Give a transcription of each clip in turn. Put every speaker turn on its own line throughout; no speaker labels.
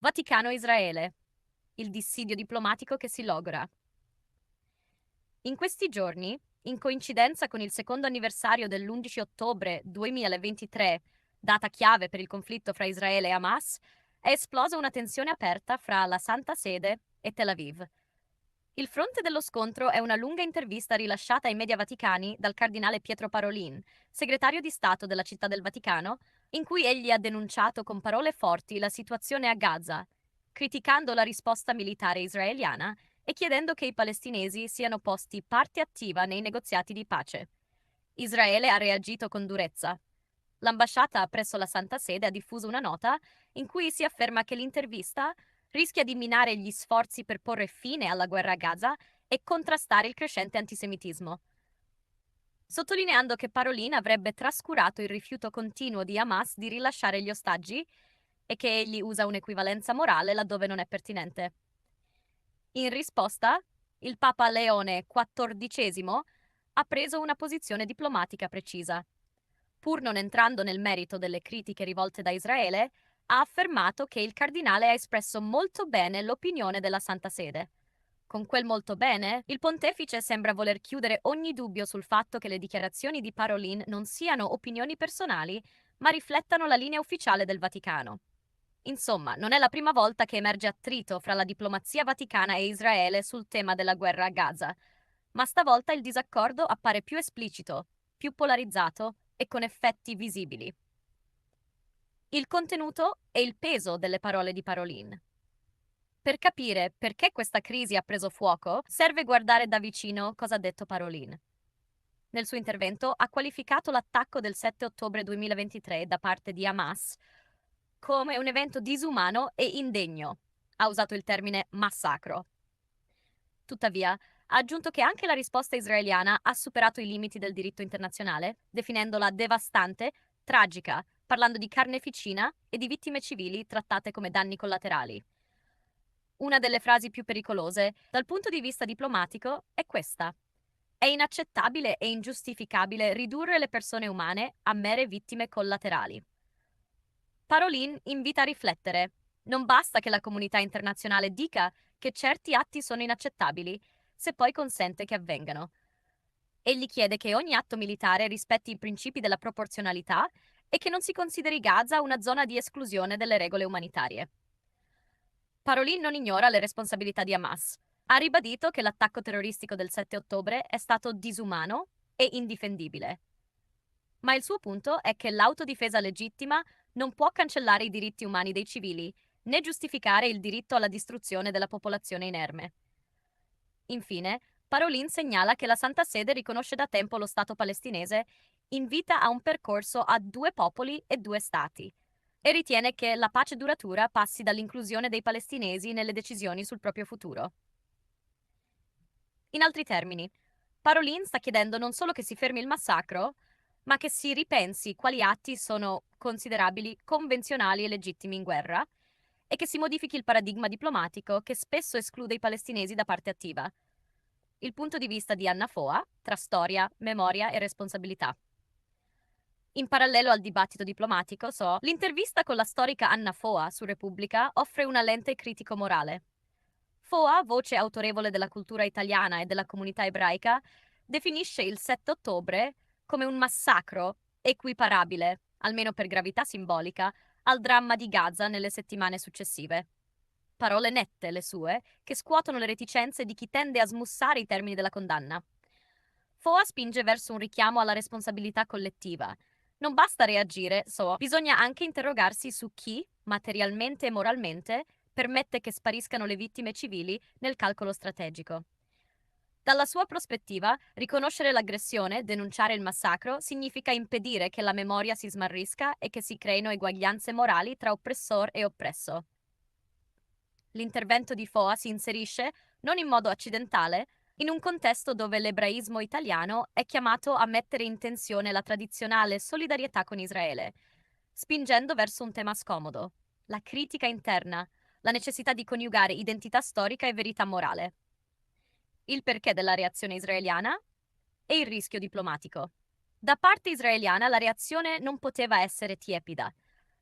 Vaticano-Israele. Il dissidio diplomatico che si logra. In questi giorni, in coincidenza con il secondo anniversario dell'11 ottobre 2023, data chiave per il conflitto fra Israele e Hamas, è esplosa una tensione aperta fra la Santa Sede e Tel Aviv. Il fronte dello scontro è una lunga intervista rilasciata ai media vaticani dal cardinale Pietro Parolin, segretario di Stato della Città del Vaticano, in cui egli ha denunciato con parole forti la situazione a Gaza, criticando la risposta militare israeliana e chiedendo che i palestinesi siano posti parte attiva nei negoziati di pace. Israele ha reagito con durezza. L'ambasciata presso la Santa Sede ha diffuso una nota in cui si afferma che l'intervista rischia di minare gli sforzi per porre fine alla guerra a Gaza e contrastare il crescente antisemitismo, sottolineando che Parolin avrebbe trascurato il rifiuto continuo di Hamas di rilasciare gli ostaggi e che egli usa un'equivalenza morale laddove non è pertinente. In risposta, il Papa Leone XIV ha preso una posizione diplomatica precisa. Pur non entrando nel merito delle critiche rivolte da Israele, ha affermato che il cardinale ha espresso molto bene l'opinione della Santa Sede. Con quel molto bene, il pontefice sembra voler chiudere ogni dubbio sul fatto che le dichiarazioni di Parolin non siano opinioni personali, ma riflettano la linea ufficiale del Vaticano. Insomma, non è la prima volta che emerge attrito fra la diplomazia vaticana e Israele sul tema della guerra a Gaza, ma stavolta il disaccordo appare più esplicito, più polarizzato e con effetti visibili. Il contenuto e il peso delle parole di Parolin. Per capire perché questa crisi ha preso fuoco, serve guardare da vicino cosa ha detto Parolin. Nel suo intervento ha qualificato l'attacco del 7 ottobre 2023 da parte di Hamas come un evento disumano e indegno. Ha usato il termine massacro. Tuttavia, ha aggiunto che anche la risposta israeliana ha superato i limiti del diritto internazionale, definendola devastante, tragica, parlando di carneficina e di vittime civili trattate come danni collaterali. Una delle frasi più pericolose, dal punto di vista diplomatico, è questa. È inaccettabile e ingiustificabile ridurre le persone umane a mere vittime collaterali. Parolin invita a riflettere. Non basta che la comunità internazionale dica che certi atti sono inaccettabili, se poi consente che avvengano. Egli chiede che ogni atto militare rispetti i principi della proporzionalità e che non si consideri Gaza una zona di esclusione delle regole umanitarie. Parolin non ignora le responsabilità di Hamas. Ha ribadito che l'attacco terroristico del 7 ottobre è stato disumano e indifendibile. Ma il suo punto è che l'autodifesa legittima non può cancellare i diritti umani dei civili, né giustificare il diritto alla distruzione della popolazione inerme. Infine, Parolin segnala che la Santa Sede riconosce da tempo lo Stato palestinese, invita a un percorso a due popoli e due Stati, e ritiene che la pace duratura passi dall'inclusione dei palestinesi nelle decisioni sul proprio futuro. In altri termini, Parolin sta chiedendo non solo che si fermi il massacro, ma che si ripensi quali atti sono considerabili convenzionali e legittimi in guerra e che si modifichi il paradigma diplomatico che spesso esclude i palestinesi da parte attiva. Il punto di vista di Anna Foa tra storia, memoria e responsabilità. In parallelo al dibattito diplomatico, l'intervista con la storica Anna Foa su Repubblica offre una lente critico-morale. Foa, voce autorevole della cultura italiana e della comunità ebraica, definisce il 7 ottobre come un massacro equiparabile, almeno per gravità simbolica, al dramma di Gaza nelle settimane successive. Parole nette le sue, che scuotono le reticenze di chi tende a smussare i termini della condanna. Foa spinge verso un richiamo alla responsabilità collettiva. Non basta reagire, bisogna anche interrogarsi su chi, materialmente e moralmente, permette che spariscano le vittime civili nel calcolo strategico. Dalla sua prospettiva, riconoscere l'aggressione, denunciare il massacro, significa impedire che la memoria si smarrisca e che si creino eguaglianze morali tra oppressor e oppresso. L'intervento di Foa si inserisce, non in modo accidentale, in un contesto dove l'ebraismo italiano è chiamato a mettere in tensione la tradizionale solidarietà con Israele, spingendo verso un tema scomodo, la critica interna, la necessità di coniugare identità storica e verità morale. Il perché della reazione israeliana e il rischio diplomatico. Da parte israeliana la reazione non poteva essere tiepida.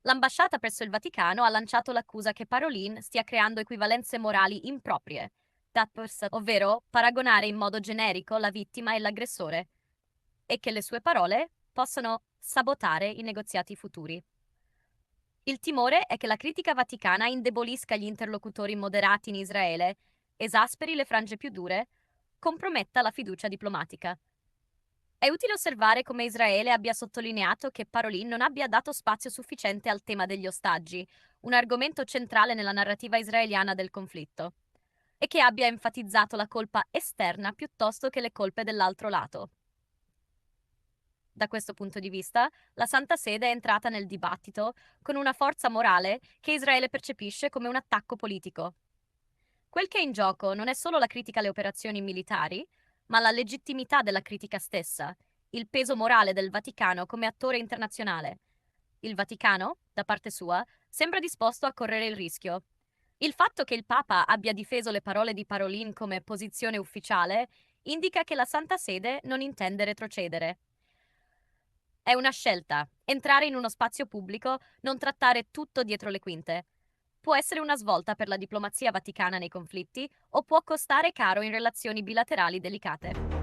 L'ambasciata presso il Vaticano ha lanciato l'accusa che Parolin stia creando equivalenze morali improprie, ovvero paragonare in modo generico la vittima e l'aggressore, e che le sue parole possano sabotare i negoziati futuri. Il timore è che la critica vaticana indebolisca gli interlocutori moderati in Israele, esasperi le frange più dure, comprometta la fiducia diplomatica. È utile osservare come Israele abbia sottolineato che Parolin non abbia dato spazio sufficiente al tema degli ostaggi, un argomento centrale nella narrativa israeliana del conflitto, e che abbia enfatizzato la colpa esterna piuttosto che le colpe dell'altro lato. Da questo punto di vista, la Santa Sede è entrata nel dibattito con una forza morale che Israele percepisce come un attacco politico. Quel che è in gioco non è solo la critica alle operazioni militari, ma la legittimità della critica stessa, il peso morale del Vaticano come attore internazionale. Il Vaticano, da parte sua, sembra disposto a correre il rischio. Il fatto che il Papa abbia difeso le parole di Parolin come posizione ufficiale indica che la Santa Sede non intende retrocedere. È una scelta. Entrare in uno spazio pubblico, non trattare tutto dietro le quinte. Può essere una svolta per la diplomazia vaticana nei conflitti o può costare caro in relazioni bilaterali delicate.